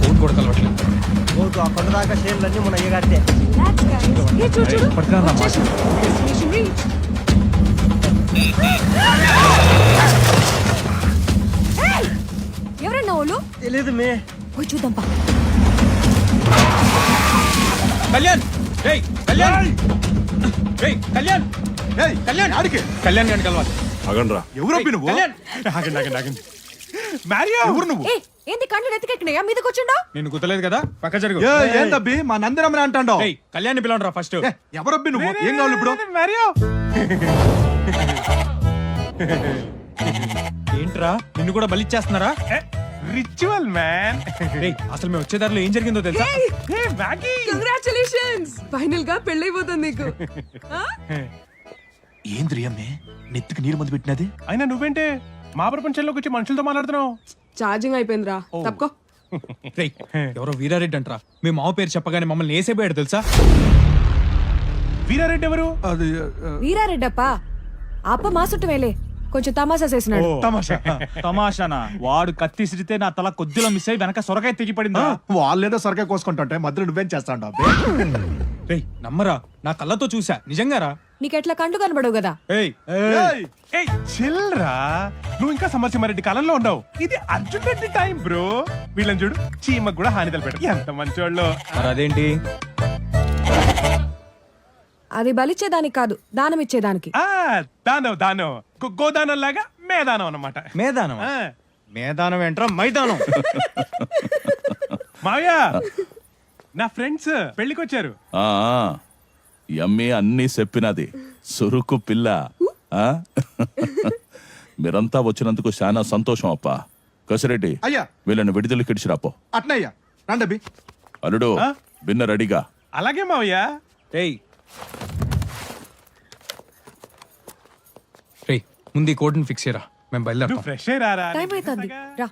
Phone కూడా కలవట్లేదు. Vote ఆ కొండ దాకా షేర్లన్నీ మన అయ్యగారితే. ఎవరన్నా వాళ్ళు? తెలీదు మే. పోయి చూద్దాంపా. కళ్యాణ్ రేయ్ కళ్యాణ్ రేయ్ కళ్యాణ్ రేయ్ కళ్యాణ్ ఆడికి కళ్యాణ్ గారిని కలవాలి. ఆగండ్రా. ఎవరొప్పి నువ్వు? ఆగండి. మారియో ఎవరు నువ్వు? ఏంది కండ్లు నెత్తికెక్కినాయా? మీద కూర్చుండా? నేను గుర్తులేదు కదా, పక్క జరుగు. ఏందబ్బి మా నందిరమ్మని అంటాండో? రేయ్ కళ్యాణ్ పిలవండి రా ఫస్ట్. ఎవరబ్బి నువ్వు? ఏం కావాలి ఇప్పుడు? మారియో ఏంట్రా నిన్ను కూడా బలిచ్చేస్తున్నారా? Ritual man. అసలు మేము వచ్చే దారిలో ఏం జరిగిందో తెలుసా? కంగ్రాచులేషన్స్, ఫైనల్ గా పెళ్ళైపోతుంది నీకు. ఏంద్రి అమ్మే నెత్తికి నీరు మందు పెట్టినది? అయినా నువ్వేంటే మా ప్రపంచంలోకి వచ్చి మనుషులతో మాట్లాడుతున్నావు? ఛార్జింగ్ అయిపోయిందిరా, తప్పుకో. రేయ్ ఎవరో వీరారెడ్డి అంటరా, మీ మావ పేరు చెప్పగానే మమ్మల్ని వేసేపోయాడు తెలుసా? వీరారెడ్డి ఎవరు? అది వీరారెడ్డప్ప అప్ప మా చుట్టమేలే, కొంచెం తమాషా చేసినాడు. తమాషానా? వాడు కత్తిసిరితే నా తల కొద్దిలో మిస్ అయ్యి వెనక సొరకాయ తెగిపడిందా? వాళ్ళేదో సొరకాయ కోసుకుంటుంటే మధ్యలో నువ్వేం చేస్తాండో? రేయ్ నమ్మరా, నా కళ్ళతో చూసా, నిజంగా రా. నీకెట్లా కండ్లు కనబడవు కదా. ఏయ్ చిల్రా, నువ్వు ఇంకా సమరసింహారెడ్డి కాలంలో ఉండవు. ఇది అర్జున్ రెడ్డి టైం బ్రో. వీళ్ళని చూడు, చీమకు కూడా హాని తలపెట్టారు. ఎంత మంచోళ్ళు. మరి అదేంటి? అది బలిచ్చేదానికి కాదు, దానం ఇచ్చేదానికి. దానం గోదానం లాగా మేదానం అన్నమాట. మేదానం? మేదానం ఏంట్రా, మైదానం. మావయ్య, నా ఫ్రెండ్స్ పెళ్లికొచ్చారు. యమ్మి అన్నీ చెప్పినది, సురుకు పిల్ల. మీరంతా వచ్చినందుకు చాలా సంతోషం అప్ప. కసిరెడ్డి, అయ్యా వీళ్ళని విడుదల కిడిచిరాపో. అట్నయ్యా రండబ్బి. అల్లుడు బిన్న రెడీగా. అలాగే మావయ్య. రేయ్ ముందు ఈ కోడ్ని ఫిక్స్ చేయరా, మేము నువ్వు బయలుదేరుతాం. ఫ్రెష్ అయ్యి రారా. టైం అవుతుంది, రా.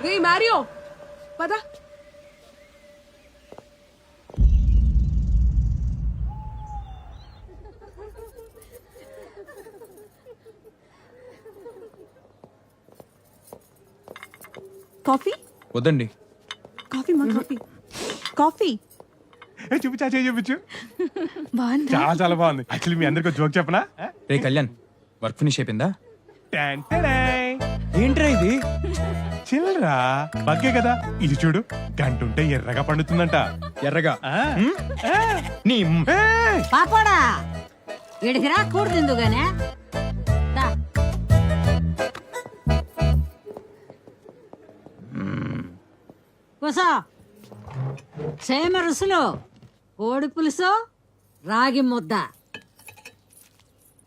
రే మారియో, పద. కాఫీ? వద్దండి. కాఫీ మా కాఫీ. కాఫీ చూపించా, చూపించు. బాగుందా? చాలా చాలా బాగుంది. యాక్చువల్లీ మీ అందరికి జోక్ చెప్పనా? రే కళ్యాణ్, వర్క్ ఫినిష్ అయిపోయిందా? టాన్ టాడాయ్. ఏంట్రా ఇది? చిల్రా, బగ్గే కదా. ఇది చూడు, గంటుంటే ఎర్రగా పండుతుందంట. ఎర్రగా? నీ ఏయ్! పాకోడా ఇడికి రా, కూడుతుందిగానే. కూసో. సేమ రుసులు, కోడి పులుసు, రాగి ముద్ద.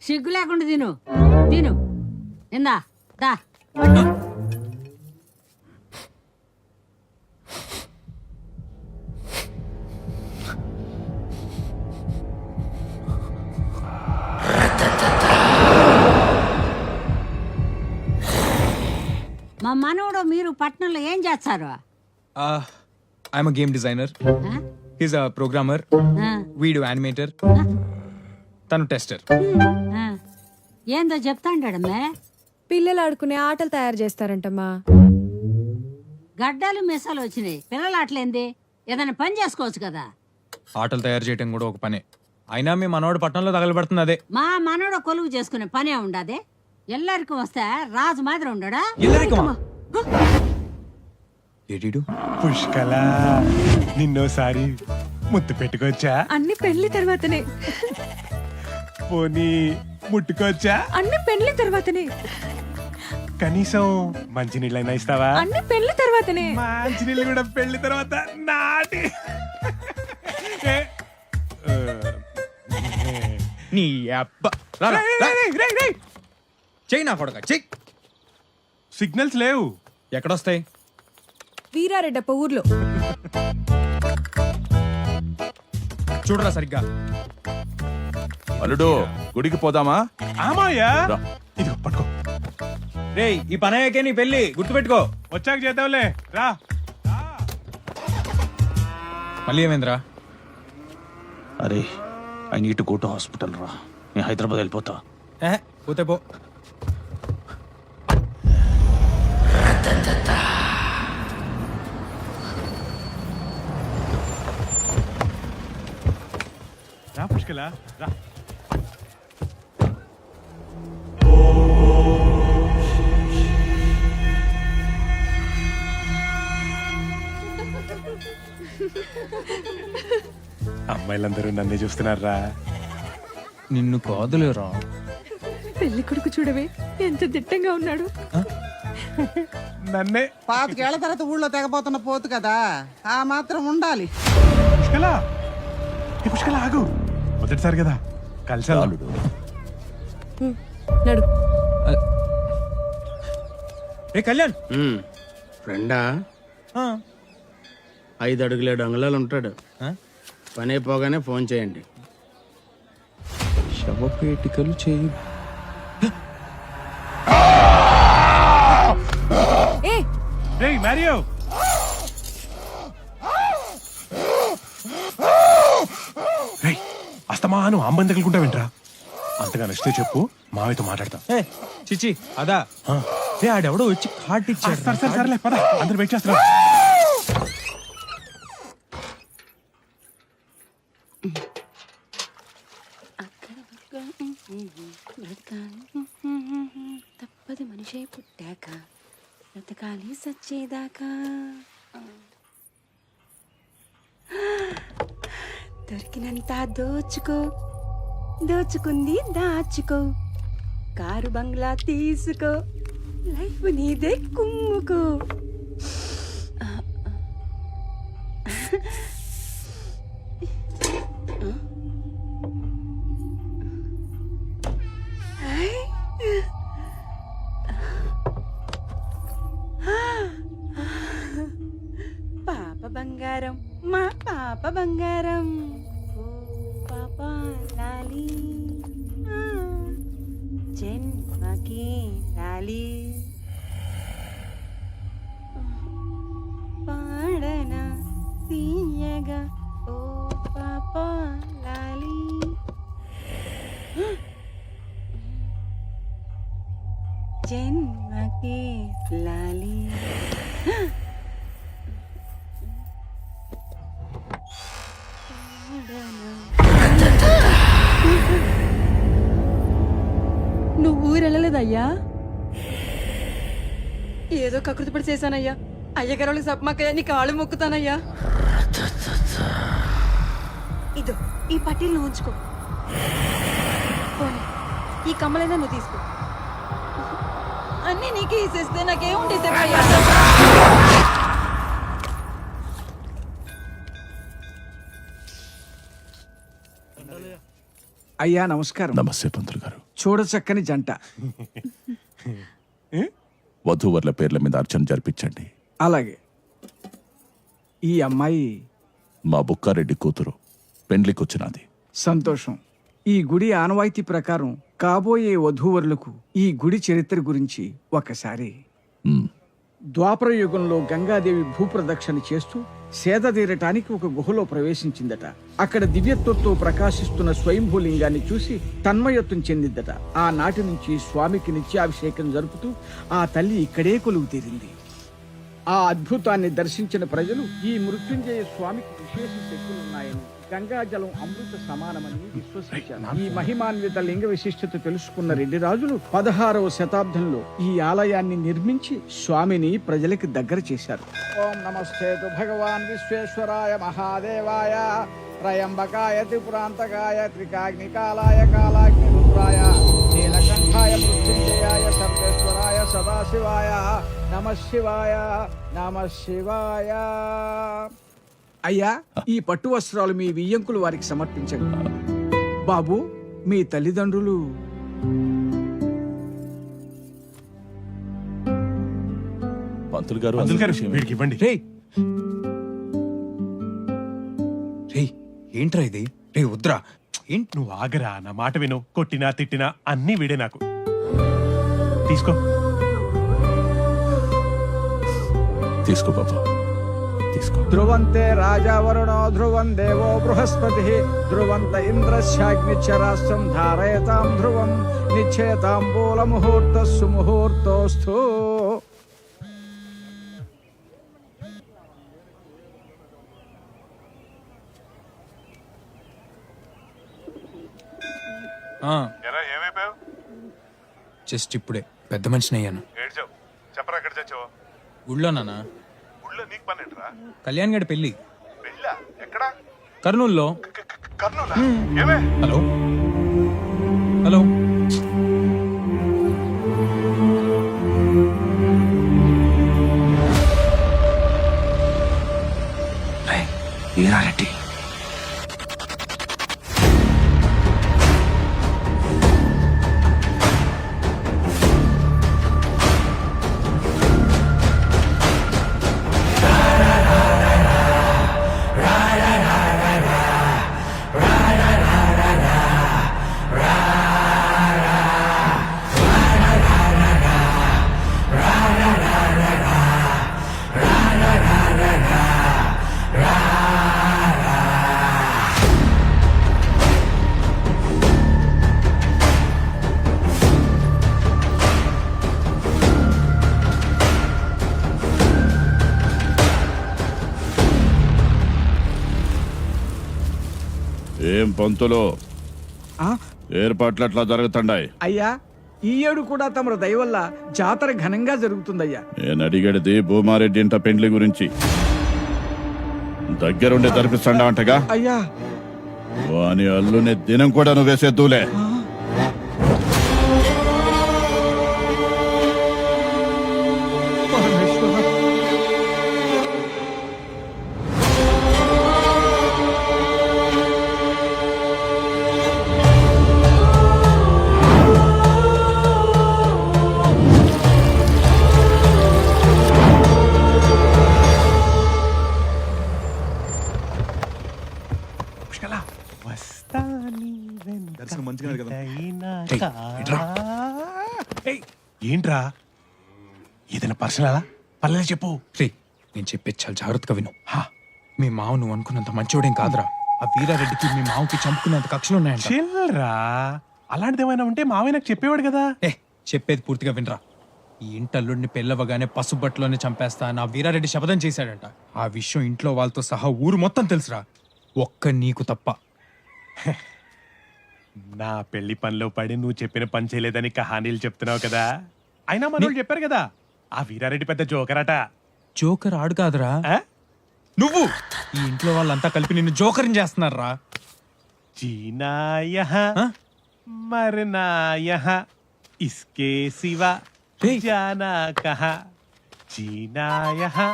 సిగ్గు లేకుండా తిను తిను. ఇందా దా. మా మనవడు మీరు పట్నంలో ఏం చేస్తారు? I'm game designer, he's a programmer, video animator, తను టెస్టర్. ఏందో చెప్తాండమే. పిల్లలు ఆడుకునే ఆటలు తయారు చేస్తారంటమ్మా. గడ్డలు మిసాలు వచ్చినాయి, పిల్లలు ఆటలేంది? ఏదైనా పని చేసుకోవచ్చు కదా. ఆటలు తయారు చేయడం కూడా ఒక పనే. అయినా మీ మనవాడు పట్టణంలో తగలబడుతుంది అదే. మా మనవడు కొలువు చేసుకునే పనే ఉండదే. ఎల్లరికి వస్తే రాజు మాదిరి ఉండడా? ఏడీడు పుష్కల, నిన్నోసారి ముద్దు పెట్టుకోవచ్చా? అన్ని పెళ్లి తర్వాతనే. పోనీ ముట్టుకోవచ్చా? అన్ని పెళ్లి తర్వాతనే. కనీసం మంచినీళ్ళైనా ఇస్తావా? అన్ని పెళ్లి తర్వాతనే. మంచినీళ్ళు కూడా పెళ్లి తర్వాత నాటి. నీ అబ్బ చెయ్యి నా కొడక చెయ్యి. సిగ్నల్స్ లేవు. ఎక్కడొస్తాయి? వీరారెడ్డప్ప ఊర్లో. చూడరా సరిగ్గా. అల్లుడు గుడికి పోదామా? ఆమాయ్యా రా. ఇది పట్టుకో, రేయ్ ఈ పని అయ్యాకే నీ పెళ్లి గుర్తుపెట్టుకో. వచ్చాక చేద్దాంలే రా. మళ్ళీ ఏమైందిరా? అరే I need to go to hospital రా, నేను హైదరాబాద్ వెళ్ళిపోతా. పోతే పో. రా పుష్కల రా. అమ్మాయిలందరూ నన్నే చూస్తున్నారా? నిన్ను కాదులేరా. పెళ్లి కొడుకు చూడవే ఎంత దిట్టంగా ఉన్నాడు. నన్నే. పాతికేళ్ల తర్వాత ఊళ్ళో తెగపోతున్న పోతు కదా, ఆ మాత్రం ఉండాలి. పుష్కల ఏ పుష్కల ఆగు, మొదటిసారి కదా కలిసి అల్లుడు నడు. రే కళ్యాణ్. ఫ్రెండా 5 అడుగులేడు అంగుళాలు ఉంటాడు. పని అయిపోగానే ఫోన్ చేయండి. శవపేటికలు చేయి. ఏ రేయ్ మ్యారియో, రేయ్ అస్తమాను అమ్మని తగులుకుంటా వింట్రా. అంతగా నచ్చితే చెప్పు, మావయ్యతో మాట్లాడతాం. ఏ చిచి అదా. రే ఆడెవడో వచ్చి కార్డు ఇచ్చాడు. సరే సరే సరేలే పద, అందరు వెయిట్ చేస్తున్నారు. తప్పదు మనిషి పుట్టాక బ్రతకాలి సచ్చేదాకా. దొరికినంత దోచుకో, దోచుకుంది దాచుకో, కారు బంగ్లా తీసుకో, లైఫ్ నీదే కుమ్ముకో. పాప బంగారం, మా పాప బంగారం, ఓ పాప లాలి, జన్మకి లాలి, పాడన తీయగా ఓ పాప లాలి. జన్మకి లాలి. నువ్వు ఊరెళ్ళలేదయ్యా? ఏదో కకృతి పడి చేశానయ్యా. అయ్యగారు సప్మాకయ్యా, నీ కాళ్ళు మొక్కుతానయ్యా. ఇదో ఈ పట్టీలు ఉంచుకో, పోనీ ఈ కమ్మలైనా నువ్వు తీసుకో. అన్నీ నీకే ఇసేస్తే నాకేముండేదే. అయ్యా నమస్కారం. నమస్తే పంతులు గారు. చూడచక్కని జంట. వధూవర్ల పేర్ల మీద అర్చన జరిపించండి. అలాగే. ఈ అమ్మాయి మా బుక్కారెడ్డి కూతురు, పెండ్లికొచ్చినది. సంతోషం. ఈ గుడి ఆనవాయితీ ప్రకారం కాబోయే వధూవరులకు ఈ గుడి చరిత్ర గురించి ఒకసారి. ద్వాపర యుగంలో గంగాదేవి భూప్రదక్షిణ చేస్తూ సేద తీరటానికి ఒక గుహలో ప్రవేశించిందట. అక్కడ దివ్యత్వంతో ప్రకాశిస్తున్న స్వయంభూలింగాన్ని చూసి తన్మయత్వం చెందిందట. ఆనాటి నుంచి స్వామికి నిత్యాభిషేకం జరుపుతూ ఆ తల్లి ఇక్కడే కొలువు తీరింది. ఆ అద్భుతాన్ని దర్శించిన ప్రజలు ఈ మృత్యుంజయ స్వామికి విశేష శక్తులున్నాయని, గంగాజలం అమృత సమానమని విశ్వసించారు. ఈ మహిమాన్విత లింగ విశిష్టత తెలుసుకున్న రెడ్డి రాజులు 16వ శతాబ్దంలో ఈ ఆలయాన్ని నిర్మించి స్వామిని ప్రజలకు దగ్గర చేశారు. ఓం నమస్తేతు భగవాన్ విశ్వేశ్వరాయ మహాదేవాయ త్రయంబకాయ త్రిపురాంతకాయ త్రికాగ్నికాలాయ కాలాగ్ని రుద్రాయ నీలకంఠాయ మృత్యుంజయాయ సర్వేశ్వరాయ సదాశివాయ నమః శివాయ నమః శివాయ. అయ్యా, ఈ పట్టు వస్త్రాలు మీ వియ్యంకులు వారికి సమర్పించండి. బాబు, మీ తల్లిదండ్రులు పంతులు గారు పంతులు గారు, విషయం వీడికి ఇవ్వండి. రే రే ఏంట్రా ఇది? రే వద్దురా, ఏంటి నువ్వు ఆగరా, నా మాట విను. కొట్టినా తిట్టినా అన్నీ వీడే నాకు. తీసుకో. తీసుకో బాబా, తీసుకో. ధ్రువంతే రాజా వరుణో ధ్రువం దేవో బృహస్పతి ధ్రువంత ఇంద్రశ్చాగ్నిచ్చ రాష్ట్రం ధారయతాం ధ్రువం నిశ్చేతాంబూల ముహూర్త సుముహూర్తోస్థు. ఏమైపోయావు? జస్ట్ ఇప్పుడే పెద్ద మనిషిని అయ్యాను. ఏడ్చావు. చెప్పరా ఎక్కడ చచ్చావు? ఊళ్ళో నాన్న ఊళ్ళో నీకు పని ఏంట్రా? కళ్యాణ్ గడి పెళ్ళి పెళ్ళా? ఎక్కడా? కర్నూలులో. కర్నూలా? ఏమే? హలో హలో వీరారెడ్డి ఏం పంతులు, ఆ, ఏర్పాట్లు ఎట్లా జరుగుతుండాయి? అయ్యా ఈ ఏడు కూడా తమరు దయ వల్ల జాతర ఘనంగా జరుగుతుందయ్యా. నేను అడిగేది భూమారెడ్డి ఇంట పెండ్లి గురించి. దగ్గరుండి జరిపిస్తాడా అంటగా? అయ్యా వాని అల్లుని దినం కూడా నువ్వు వేసేద్దులే. పరమేశ్వర. దర్శనం మంచిగా కదా? ఏంట్రా? ఏదైనా పర్సనలా? పర్లేదు చెప్పు. రే నేను చెప్పేది చాలా జాగ్రత్తగా విను. మీ మావ నువ్వు అనుకున్నంత మంచోడేం కాదురా. ఆ వీరారెడ్డికి మీ మావకి చంపుకునేంత కక్షలు ఉన్నాయంట. చిల్లరా, అలాంటిది ఏమైనా ఉంటే మావయ్య నాకు చెప్పేవాడు కదా. చెప్పేది పూర్తిగా వినరా. ఈ ఇంటల్లుడిని పెళ్ళవగానే పసుబట్లోనే చంపేస్తా నా వీరారెడ్డి శపథం చేశాడంట. ఆ విషయం ఇంట్లో వాళ్ళతో సహా ఊరు మొత్తం తెలుసురా, ఒక్క నీకు తప్ప. నా పెళ్లి పనిలో పడి నువ్వు చెప్పిన పని చేయలేదని కహానీలు చెప్తున్నావు కదా. అయినా మనోళ్ళు చెప్పారు కదా, ఆ వీరారెడ్డి పెద్ద జోకరట. జోకర్ ఆడు కాదురా, నువ్వు. ఈ ఇంట్లో వాళ్ళంతా కలిపి నిన్ను జోకర్ని చేస్తున్నారా. जीना यहाँ मरना यहाँ इसके सिवा जाना कहाँ. जीना यहाँ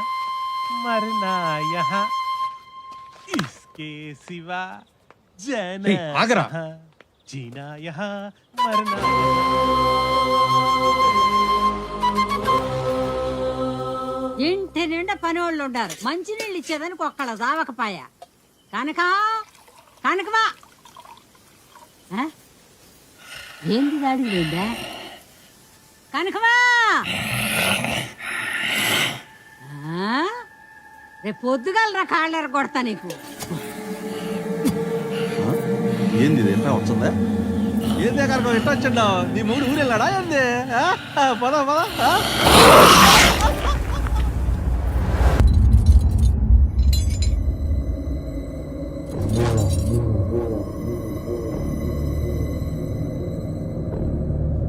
मरना यहाँ इसके सिवा जाना आगरा. कहाँ. जीना यहाँ मरना. ఇంటి నిండా పని వాళ్ళు ఉండారు. మంచినీళ్ళు ఇచ్చేదానికి ఒక్కళ్ళ జావకపాయ. కనకా కనకవా ఏంది దాడి లేదా కనకవా. రేపు పొద్దుగలరా కాళ్ళెర కొడతా నీకు. ఏంది ఎంత వచ్చిందా? ఏందే కనుక ఎట్లా వచ్చిండావు? నీ మూడు ఊరు వెళ్ళాడా ఏంది? పద పద.